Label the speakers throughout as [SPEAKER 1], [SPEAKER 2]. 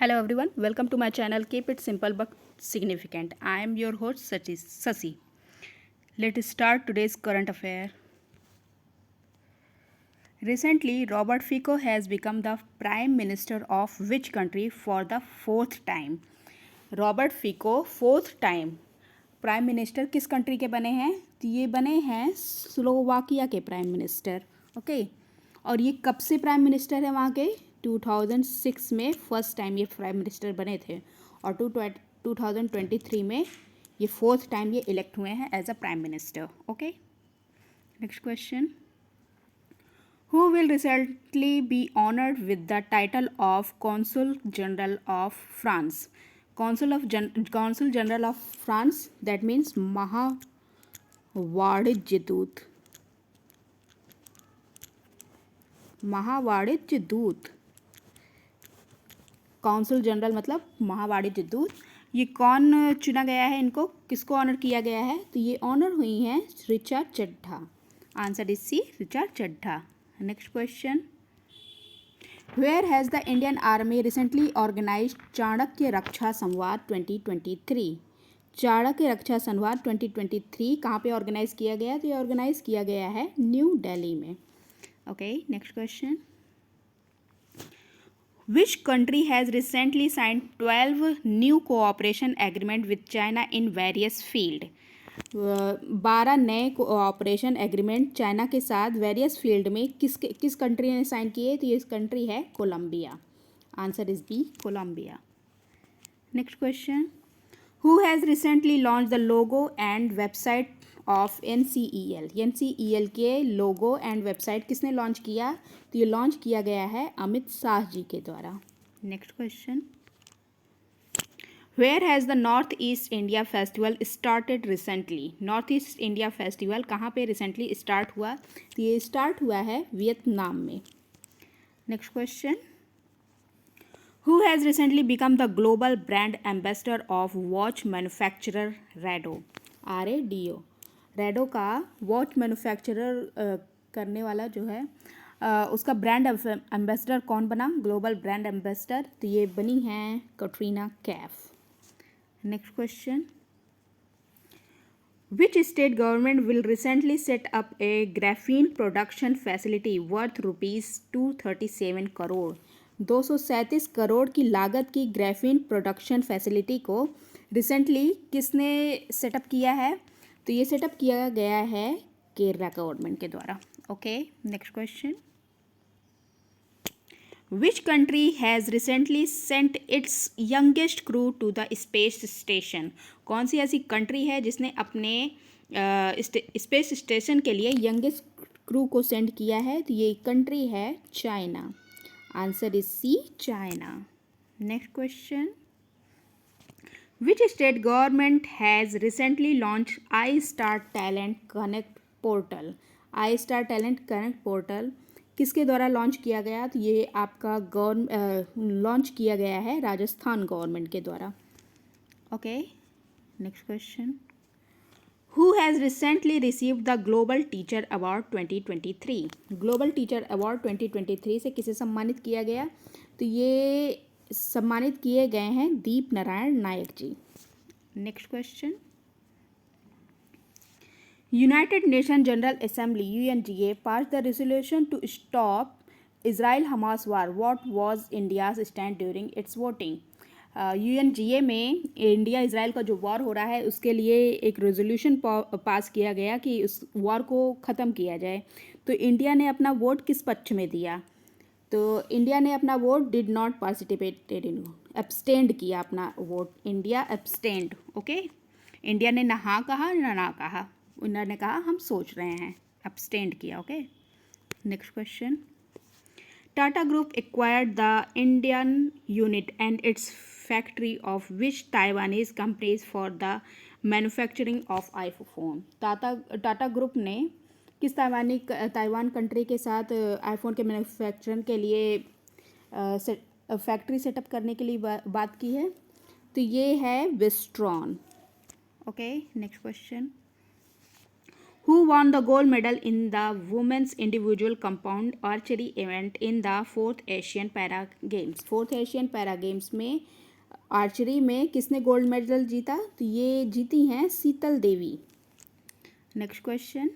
[SPEAKER 1] Hello everyone, welcome to my channel. Keep it simple but significant. I am your host Sasi. Let's start today's current affair. Recently, Robert Fico has become the Prime Minister of which country for the fourth time? Robert Fico fourth time prime minister किस country के बने हैं? तो ये बने हैं Slovakia के prime minister. Okay, और ये कब से प्राइम मिनिस्टर है वहाँ के? 2006 में फर्स्ट टाइम ये प्राइम मिनिस्टर बने थे और 2023 में ये फोर्थ टाइम ये इलेक्ट हुए हैं as a prime minister. Okay, next question. Who will recently be honored with the title of Consul General of France? Consul General of France, that means महावाणिज्य दूत. महावाणिज्य दूत, कौंसल जनरल मतलब महावाणिज्य दूत. ये कौन चुना गया है? इनको किसको ऑनर किया गया है? तो ये ऑनर हुई हैं Richa Chadha. Answer is C, Richa Chadha. Next question. Where has the Indian Army recently organized Chanakya Raksha Samvad 2023? Chanakya Raksha Samvad 2023 कहाँ पे ऑर्गेनाइज किया गया? तो ये ऑर्गेनाइज किया गया है न्यू दिल्ली में. Okay, next question. Which country has recently signed 12 new cooperation agreement with China in various field? 12 नए कोऑपरेशन एग्रीमेंट चाइना के साथ वेरियस फील्ड में किस कंट्री ने साइन किए? तो ये कंट्री है Colombia. Answer is B, Colombia. Next question. Who has recently launch the logo and website of NCEL? NCEL के लोगो एंड वेबसाइट किसने लॉन्च किया? तो ये लॉन्च किया गया है अमित शाह जी के द्वारा. Next question. Where has the North East India Festival started recently? North East India Festival कहाँ पे recently start हुआ? तो ये start हुआ है वियतनाम में. Next question. Who has recently become the global brand ambassador of watch manufacturer Rado? RADO. Rado का watch manufacturer करने वाला जो है उसका ब्रांड एम्बेसडर कौन बना? Global brand ambassador. तो ये बनी हैं Katrina Kaif. Next question. Which state government will recently set up a graphene production facility worth rupees 237 crore? 237 crore की लागत की ग्राफीन प्रोडक्शन फैसिलिटी को रिसेंटली किसने सेटअप किया है? तो ये सेटअप किया गया है केरला गवर्नमेंट के द्वारा. Okay, next question. Which country has recently sent its youngest crew to the space station? कौन सी ऐसी कंट्री है जिसने अपने स्पेस स्टेशन के लिए यंगेस्ट क्रू को सेंड किया है? तो ये कंट्री है China. Answer is C, China. Next question. Which state government has recently launched iStar Talent Connect portal? iStar Talent Connect portal किसके द्वारा लॉन्च किया गया? तो ये आपका लॉन्च किया गया है राजस्थान गवर्नमेंट के द्वारा. Okay, next question. Who has recently received the global teacher award 2023? Global teacher award 2023 से किसे सम्मानित किया गया? तो ये सम्मानित किए गए हैं Deep Narayan Nayak ji. Next question. United Nations General Assembly UNGA passed the resolution to stop Israel-Hamas war. What was India's stand during its voting? UNGA में इंडिया इसराइल का जो वॉर हो रहा है उसके लिए एक रेजोल्यूशन पास किया गया कि उस वॉर को ख़त्म किया जाए. तो इंडिया ने अपना वोट किस पक्ष में दिया? तो इंडिया ने अपना vote did not participated in, abstained किया अपना vote. India abstained. Okay, India ने ना हाँ कहा ना कहा, उन्होंने कहा हम सोच रहे हैं, एब्सटेंड किया. Okay, next question. Tata group acquired the Indian unit and it's factory of which Taiwanese companies for the manufacturing of iPhone? Tata group ने किस ताइवान कंट्री के साथ आईफोन के मैन्युफैक्चरिंग के लिए फैक्ट्री सेटअप करने के लिए बात की है? तो ये है Wistron. Okay, next question. Who won the gold medal in the women's individual compound archery event in the 4th Asian Para Games? 4th Asian Para Games में आर्चरी में किसने गोल्ड मेडल जीता? तो ये जीती हैं Sheetal Devi. Next question.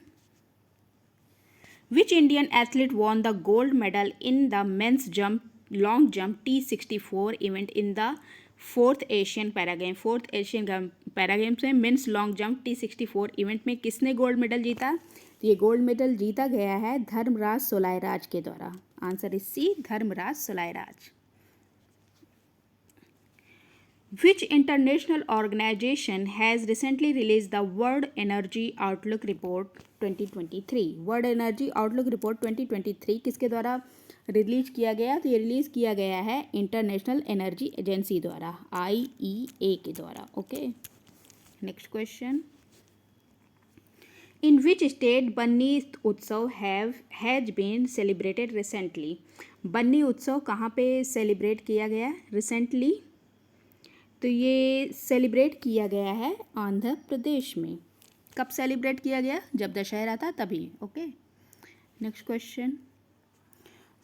[SPEAKER 1] Which Indian athlete won the gold medal in the men's long jump T64 event in the 4th Asian Para Games? 4th Asian Para Games में men's long jump T64 event में किसने gold medal जीता? तो ये gold medal जीता गया है धर्मराज सोलायराज के द्वारा. Answer is C, Dharmaraj Solairaj. Which international organization has recently released the World Energy Outlook Report 2023? World Energy Outlook Report 2023 किसके द्वारा रिलीज किया गया? तो ये रिलीज किया गया है इंटरनेशनल एनर्जी एजेंसी द्वारा, IEA के द्वारा. Okay, next question. In which state बन्नी उत्सव हैज बीन सेलिब्रेटेड रिसेंटली? बन्नी उत्सव कहाँ पे सेलिब्रेट किया गया रिसेंटली? तो ये सेलिब्रेट किया गया है आंध्र प्रदेश में. कब सेलिब्रेट किया गया? जब दशहरा था तभी. Okay, next question.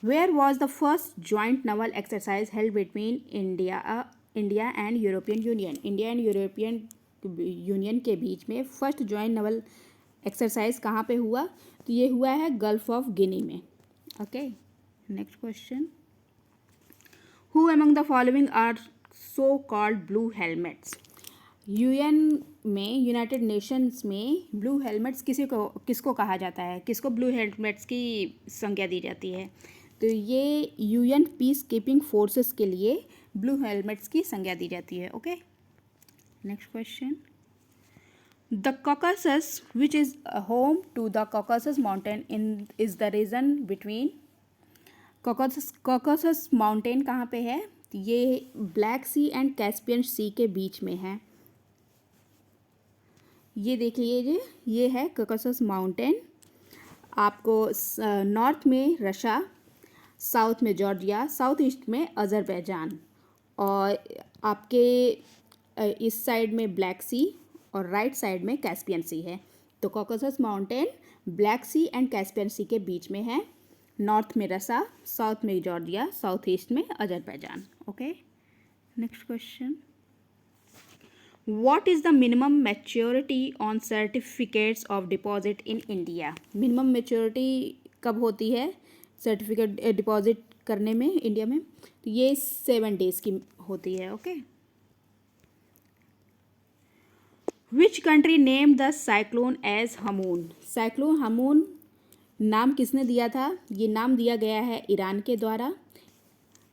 [SPEAKER 1] Where was the first joint naval exercise held between India and European Union? India and European Union के बीच में फर्स्ट जॉइंट नवल एक्सरसाइज कहाँ पे हुआ? तो ये हुआ है गल्फ ऑफ गिनी में. Okay, next question. Who among the following are so called blue helmets? UN में, यूनाइटेड नेशंस में ब्लू हेलमेट्स किसको कहा जाता है? किसको ब्लू हेलमेट्स की संज्ञा दी जाती है? तो ये यूएन पीस कीपिंग फोर्सेस के लिए ब्लू हेलमेट्स की संज्ञा दी जाती है. Okay, next question. The Caucasus which is home to the Caucasus mountain is the region between. Caucasus mountain कहाँ पे है? ये Black Sea and Caspian Sea के बीच में है. ये देख लीजिए, ये है कॉकसस माउंटेन. आपको नॉर्थ में रशिया, साउथ में जॉर्जिया, साउथ ईस्ट में अज़रबैजान, और आपके इस साइड में ब्लैक सी और राइट साइड में कैस्पियन सी है. तो Caucasus mountain black Sea and Caspian Sea के बीच में है. नॉर्थ में रसा, साउथ में जॉर्जिया, साउथ ईस्ट में Azerbaijan. Okay, next question. What is the minimum maturity on certificates of deposit in India? Minimum maturity कब होती है सर्टिफिकेट डिपॉजिट करने में इंडिया में? तो ये 7 days की होती है. Okay. Which country name the cyclone as Hamoon? Cyclone Hamoon नाम किसने दिया था? ये नाम दिया गया है ईरान के द्वारा.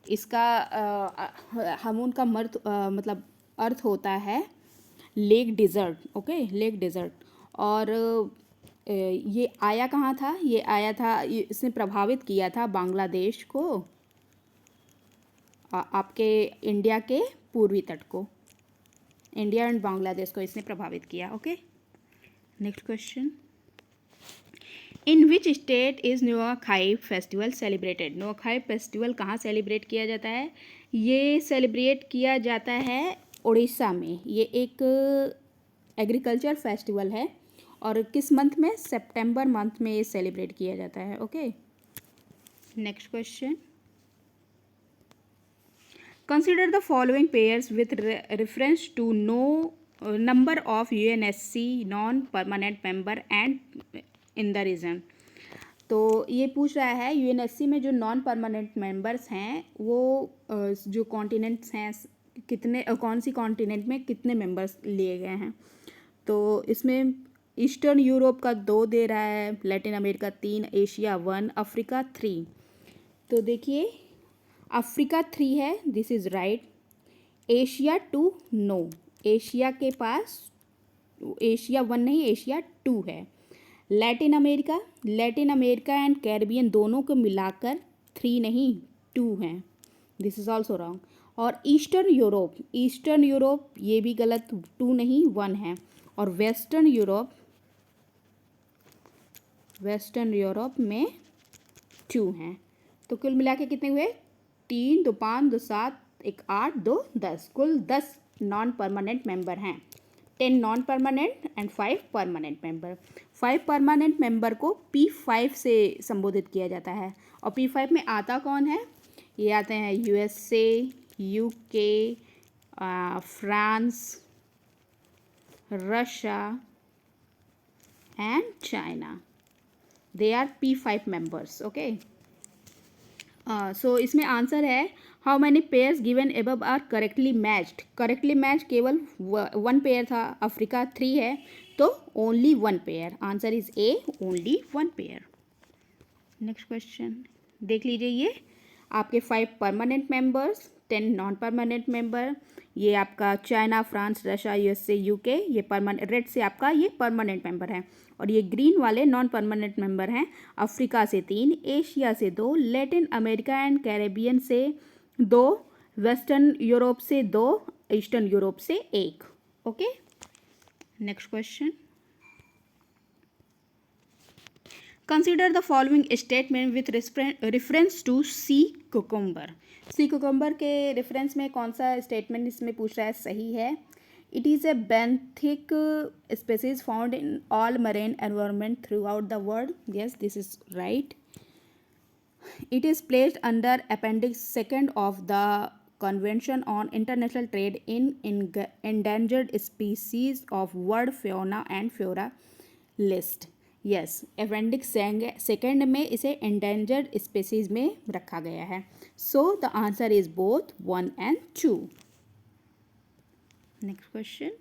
[SPEAKER 1] इसका हमून का मतलब अर्थ होता है lake desert. Okay, lake desert. और ये आया कहाँ था? ये आया था, इसने प्रभावित किया था बांग्लादेश को, आपके इंडिया के पूर्वी तट को. इंडिया एंड बांग्लादेश को इसने प्रभावित किया. Okay, next question. In which state is Nuakhai festival celebrated? Nuakhai festival कहाँ सेलिब्रेट किया जाता है? ये सेलिब्रेट किया जाता है उड़ीसा में. ये एक एग्रीकल्चर फेस्टिवल है और किस मंथ में? सितंबर मंथ में ये सेलिब्रेट किया जाता है. Okay, next question. Consider the following pairs with reference to no number of UNSC non permanent member and in the region. तो ये पूछ रहा है UNSC में जो नॉन परमानेंट मेंबर्स हैं वो जो कॉन्टिनेंट्स हैं, कितने, कौन सी कॉन्टिनेंट में कितने मेंबर्स लिए गए हैं. तो इसमें ईस्टर्न यूरोप का 2 दे रहा है, लैटिन अमेरिका 3, एशिया 1, अफ्रीका 3. तो देखिए अफ्रीका 3 है, this is right. Asia 2 no. Asia के पास एशिया 1 नहीं, एशिया 2 है. लैटिन अमेरिका एंड कैरिबियन दोनों को मिलाकर 3 नहीं 2 हैं, दिस इज़ ऑल्सो रॉन्ग. और ईस्टर्न यूरोप ये भी गलत, 2 नहीं 1 है. और वेस्टर्न यूरोप में 2 हैं. तो कुल मिला के कितने हुए? 3, 2, 5, 2, 7, 1, 8, 2, 10. कुल 10 नॉन परमानेंट मेंबर हैं. 10 non permanent and 5 permanent member. 5 permanent member को P5 से संबोधित किया जाता है। और P5 में आता कौन है? ये आते हैं USA, UK, France, Russia and China. They are P5 members. Okay, so इसमें आंसर है how many pairs given above are correctly matched. Correctly match केवल 1 पेयर था, अफ्रीका 3 है, तो only 1 pair. Answer is A, only 1 pair. Next question देख लीजिए। ये आपके 5 permanent members, 10 non permanent member. ये आपका China, France, Russia, USA, UK, ये परमानेंट, रेड से आपका ये परमानेंट मेंबर है। और ये ग्रीन वाले नॉन परमानेंट मेंबर हैं। अफ्रीका से 3, एशिया से 2, लैटिन अमेरिका एंड कैरेबियन से 2, वेस्टर्न यूरोप से 2, ईस्टर्न यूरोप से 1। Okay, next question. Consider the following statement with reference to sea cucumber. Sea cucumber के रेफरेंस में कौन सा स्टेटमेंट इसमें पूछ रहा है? सही है। It is a benthic species found in all marine environment through out the world. Yes, this is right. It is placed under Appendix 2 of the Convention on International Trade in Endangered Species of World Fauna and Flora List. Yes, Appendix 2 में इसे endangered species में रखा गया है. So the answer is both 1 and 2. Next question.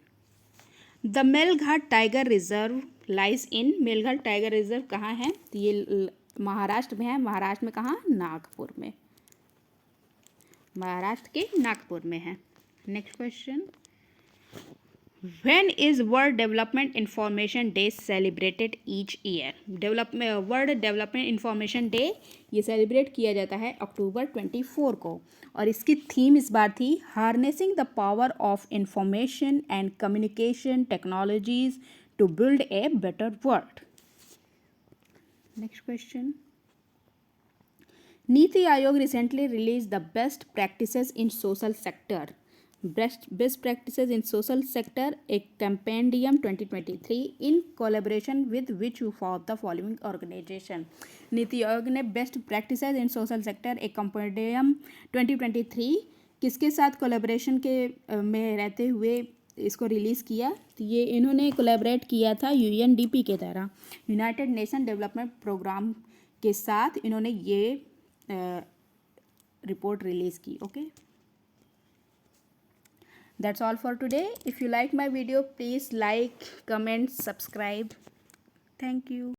[SPEAKER 1] The Melghat Tiger Reserve lies in. Melghat tiger reserve कहाँ है? तो ये महाराष्ट्र में है. महाराष्ट्र में कहाँ? नागपुर में. महाराष्ट्र के नागपुर में है. Next question. When is World Development Information Day celebrated each year? World development information day ये सेलिब्रेट किया जाता है अक्टूबर 24 को. और इसकी थीम इस बार थी harnessing the power of information and communication technologies to build a better world. Next question. NITI Aayog recently released the best practices in social sector. Best practices in social sector, a compendium 2023 in collaboration with which of the following organization. NITI Aayog ने best practices इन social sector एक compendium 2023 किसके साथ collaboration के में रहते हुए इसको release किया? तो ये इन्होंने कोलैबोरेट किया था UNDP के तरह, यूनाइटेड नेशन डेवलपमेंट प्रोग्राम के साथ इन्होंने ये रिपोर्ट रिलीज़ की. Okay, that's all for today. If you like my video, please like, comment, subscribe. Thank you.